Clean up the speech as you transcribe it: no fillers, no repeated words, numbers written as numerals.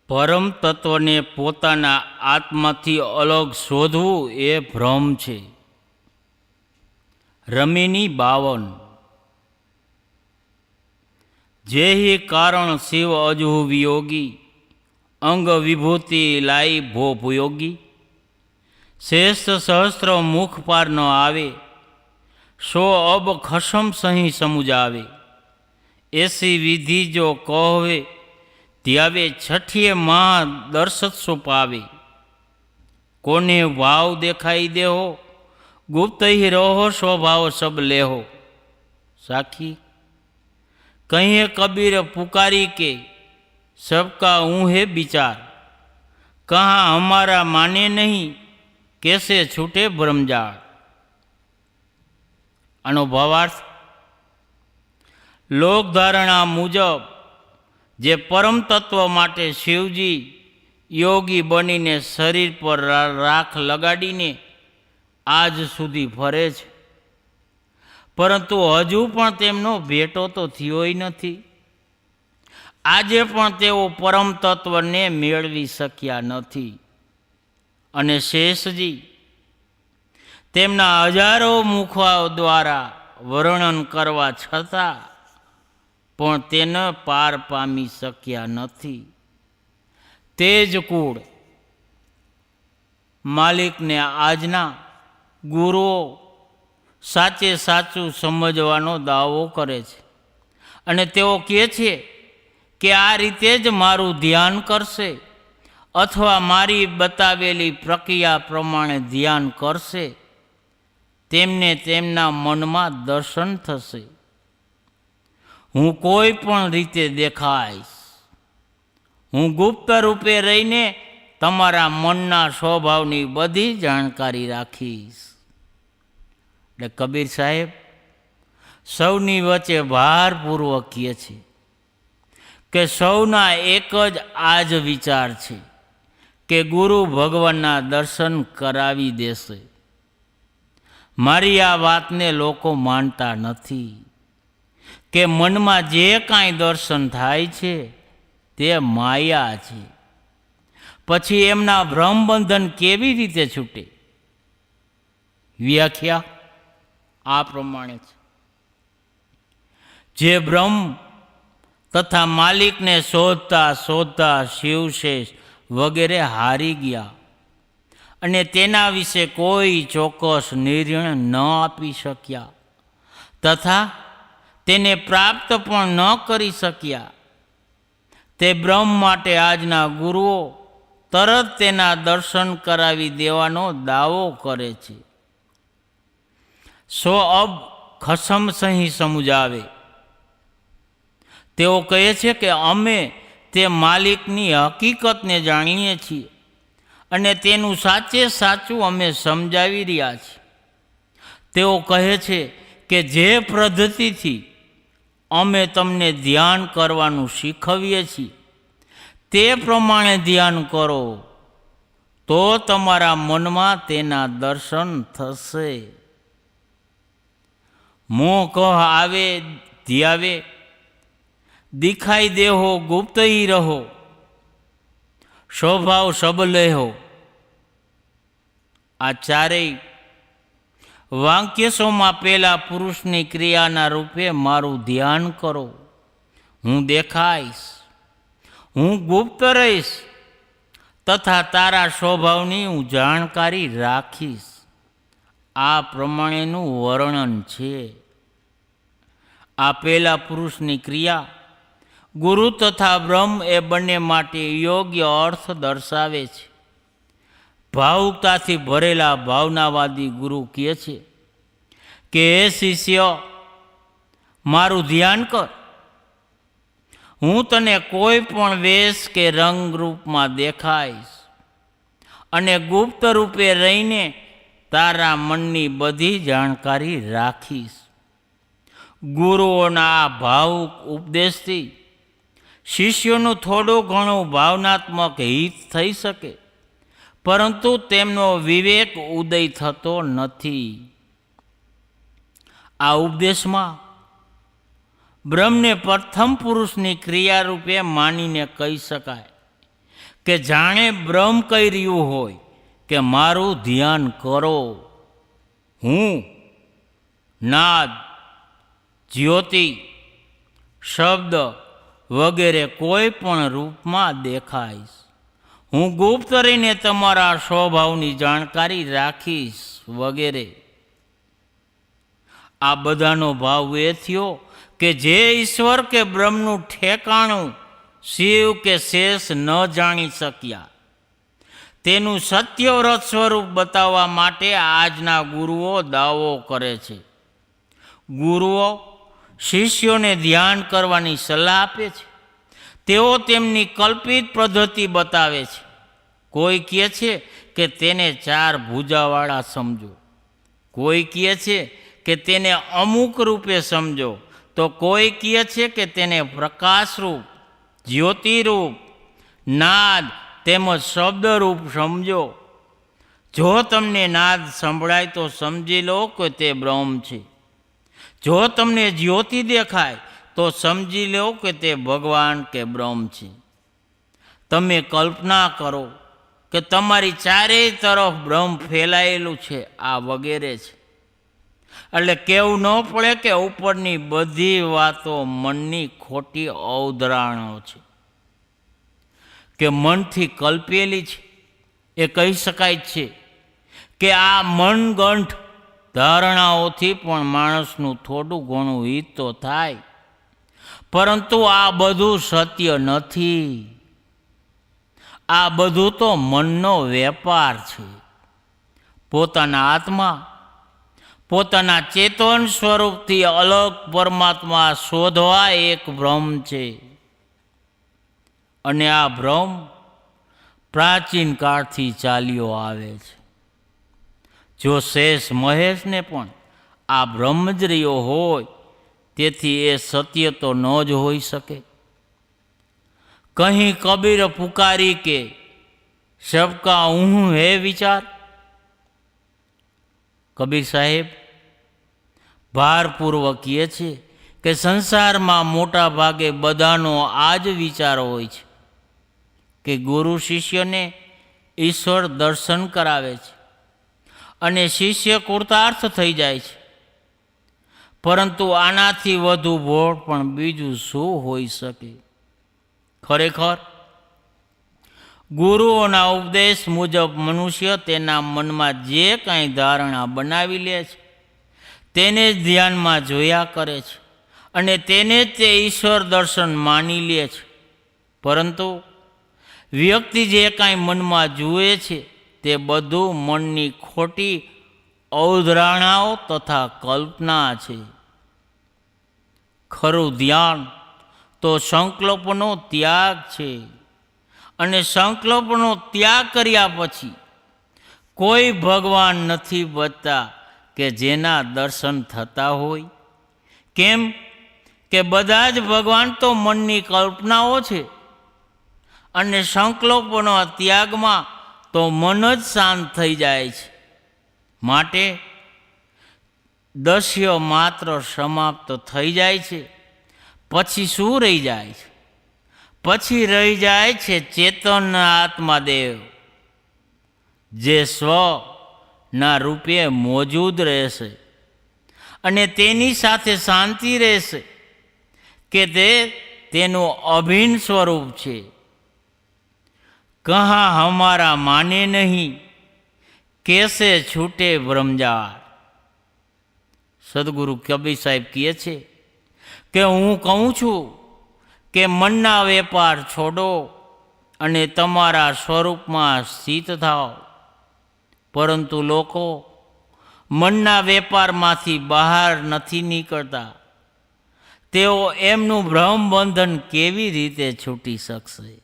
પરમ તત્વને પોતાના આત્માથી અલગ શોધવું એ ભ્રમ છે. રમીની 52. જેહી કારણ શિવ અજહુ વિયોગી, અંગ વિભૂતિ લાઈ ભો ભૂયોગી. શ્રેષ્ઠ સહસ્ત્ર મુખ પાર ન આવે, સો અબ ખસમ સહી સમુજાવે. એસી વિધિ જો કહવે ધ્યાવે, છઠીએ માં દર્શત્સો પાવે. કોને ભાવ દેખાઈ દેહો, ગુપ્ત ही रहो स्वभाव सब लेहो. साखी कहिए कबीर पुकारी के, सबका ऊँहे विचार. कहाँ हमारा माने नहीं, कैसे छूटे ब्रह्मजाળ. આનો ભાવાર્થ, લોકધારણા મુજબ જે પરમ તત્વ માટે શિવજી યોગી બનીને શરીર પર રાખ લગાડીને આજ સુધી ફરે છે, પરંતુ હજુ પણ તેમનો ભેટો તો થયોય નથી. આજે પણ તેઓ પરમ તત્વને મેળવી શક્યા નથી. અને શેષજી તેમના હજારો મુખાઓ દ્વારા વર્ણન કરવા છતાં પણ તેને પાર પામી શક્યા નથી. તે જ કુળ માલિકને આજના ગુરુઓ સાચે સાચું સમજવાનો દાવો કરે છે, અને તેઓ કહે છે કે આ રીતે જ મારું ધ્યાન કરશે અથવા મારી બતાવેલી પ્રક્રિયા પ્રમાણે ધ્યાન કરશે, તેમને તેમના મનમાં દર્શન થશે. હું કોઈ પણ રીતે દેખાઈશ. હું ગુપ્ત રૂપે રહીને તમારા મનના સ્વભાવની બધી જાણકારી રાખીશ. એટલે કબીર સાહેબ સૌની વચ્ચે ભારપૂર્વક કહે છે કે સૌના એક જ આ જ વિચાર છે કે ગુરુ ભગવાનના દર્શન કરાવી દેશે. મારી આ વાતને લોકો માનતા નથી કે મનમાં જે કાંઈ દર્શન થાય છે તે માયા છે. પછી એમના ભ્રમબંધન કેવી રીતે છૂટે? વ્યાખ્યા આ પ્રમાણે છે. જે બ્રહ્મ તથા માલિકને શોધતા શોધતા શિવશેષ વગેરે હારી ગયા અને તેના વિશે કોઈ ચોક્કસ નિર્ણય ન આપી શક્યા તથા તેને પ્રાપ્ત પણ ન કરી શક્યા, તે બ્રહ્મ માટે આજના ગુરુઓ તરત તેના દર્શન કરાવી દેવાનો દાવો કરે છે. સો અબ ખસમ સહી સમુજાવે. તેઓ કહે છે કે અમે તે માલિકની હકીકતને જાણીએ છીએ અને તેનું સાચે સાચું અમે સમજાવી રહ્યા છીએ. તેઓ કહે છે કે જે પદ્ધતિથી અમે તમને ધ્યાન કરવાનું શીખવીએ છીએ તે પ્રમાણે ધ્યાન કરો તો તમારા મનમાં તેના દર્શન થશે. મોહ કહ આવે ધ્યાવે, દિખાઈ દેહો ગુપ્ત ही रहो, સ્વભાવ સબ લેહો. આ ચારેય વાક્યસોમાં પેલા પુરુષની ક્રિયાના રૂપે મારું ધ્યાન કરો. હું દેખાઈશ, હું ગુપ્ત રહીશ તથા તારા સ્વભાવની હું જાણકારી રાખીશ. આ પ્રમાણેનું વર્ણન છે. આ પેલા પુરુષની ક્રિયા ગુરુ તથા બ્રહ્મ એ બંને માટે યોગ્ય અર્થ દર્શાવે છે. ભાવુકતાથી ભરેલા ભાવનાવાદી ગુરુ કહે છે કે હે શિષ્ય, મારું ધ્યાન કર. હું તને કોઈ પણ વેશ કે રંગ રૂપમાં દેખાઈશ અને ગુપ્ત રૂપે રહીને તારા મનની બધી જાણકારી રાખીશ. ગુરુઓના આ ભાવુક ઉપદેશથી શિષ્યોનું થોડું ઘણું ભાવનાત્મક હિત થઈ શકે, પરંતુ તેમનો વિવેક ઉદય થતો નથી. આ ઉપદેશમાં બ્રહ્મને પ્રથમ પુરુષની ક્રિયા રૂપે માનીને કહી શકાય કે જાણે બ્રહ્મ કહી રહ્યું હોય કે મારું ધ્યાન કરો. હું નાદ, જ્યોતિ, શબ્દ વગેરે કોઈ પણ રૂપમાં દેખાઈશ. હું ગુપ્ત રહીને તમારા સ્વભાવની જાણકારી રાખીશ વગેરે. આ બધાનો ભાવ એ થયો કે જે ઈશ્વર કે બ્રહ્મનું ઠેકાણું શિવ કે શેષ ન જાણી શક્યા તેનું સત્યવ્રત સ્વરૂપ બતાવવા માટે આજના ગુરુઓ દાવો કરે છે. ગુરુઓ શિષ્યોને ધ્યાન કરવાની સલાહ આપે છે. તેઓ તેમની કલ્પિત પદ્ધતિ બતાવે છે. કોઈ કહે છે કે તેને 4 ભુજાવાળા સમજો, કોઈ કહે છે કે તેને અમુક રૂપે સમજો, તો કોઈ કહે છે કે તેને પ્રકાશરૂપ, જ્યોતિરૂપ, નાદ તેમજ શબ્દરૂપ સમજો. જો તમને નાદ સંભળાય તો સમજી લો કે તે બ્રહ્મ છે. જો તમને જ્યોતિ દેખાય તો સમજી લો કે તે ભગવાન કે બ્રહ્મ છે. તમે કલ્પના કરો કે તમારી ચારેય તરફ બ્રહ્મ ફેલાયેલું છે. આ વગેરે છે. એટલે કહેવું ન પડે કે ઉપરની બધી વાતો મનની ખોટી અવધારણાઓ છે, કે મનથી કલ્પેલી છે. એ કહી શકાય છે કે આ મનગંઠ ધારણાઓથી પણ માણસનું થોડું ઘણું હિત તો થાય, પરંતુ આ બધું સત્ય નથી. આ બધું તો મનનો વેપાર છે. પોતાના આત્મા, પોતાના ચેતન સ્વરૂપથી અલગ પરમાત્મા શોધવા એક ભ્રમ છે. અને આ ભ્રમ પ્રાચીન કાળથી ચાલ્યો આવે છે. જો શેષ મહેશને પણ આ ભ્રમ જ રહ્યો હોય, તેથી એ સત્ય તો ન જ હોઈ શકે. કहीं કબીર પુકારી કે સબકા હું હે વિચાર. કબીર સાહેબ ભારપૂર્વક કહે છે કે સંસારમાં મોટા ભાગે બધાનો આ જ વિચાર હોય છે કે ગુરુ શિષ્યને ઈશ્વર દર્શન કરાવે છે અને શિષ્ય કૃતાર્થ થઈ જાય છે. પરંતુ આનાથી વધુ ભોળ પણ બીજું શું હોઈ શકે? ખરેખર ગુરુઓના ઉપદેશ મુજબ મનુષ્ય તેના મનમાં જે કાંઈ ધારણા બનાવી લે છે તેને જ ધ્યાનમાં જોયા કરે છે અને તેને જ તે ઈશ્વર દર્શન માની લે છે. પરંતુ વ્યક્તિ જે કાંઈ મનમાં જુએ છે તે બધું મનની ખોટી અવધારણાઓ તથા કલ્પના છે. ખરું ધ્યાન તો સંકલ્પનો ત્યાગ છે, અને સંકલ્પનો ત્યાગ કર્યા પછી કોઈ ભગવાન નથી બચતા કે જેના દર્શન થતા હોય. કેમ કે બધા જ ભગવાન તો મનની કલ્પનાઓ છે, અને સંકલ્પોના ત્યાગમાં તો મન જ શાંત થઈ જાય છે. માટે દસ્ય માત્ર સમાપ્ત થઈ જાય છે. પછી શું રહી જાય છે? પછી રહી જાય છે ચેતન આત્માદેવ, જે સ્વના રૂપે મોજૂદ રહેશે અને તેની સાથે શાંતિ રહેશે કે તે તેનું અભિન્ન સ્વરૂપ છે. કહા હમારા માને નહીં, કેસે છૂટે બ્રહ્મજાળ. સદગુરુ કબીર સાહેબ કહે છે કે હું કહું છું કે મનના વેપાર છોડો અને તમારા સ્વરૂપમાં સ્થિત થાઓ. પરંતુ લોકો મનના વેપારમાંથી બહાર નથી નીકળતા. તેઓ એમનું ભ્રમ બંધન કેવી રીતે છૂટી શકશે?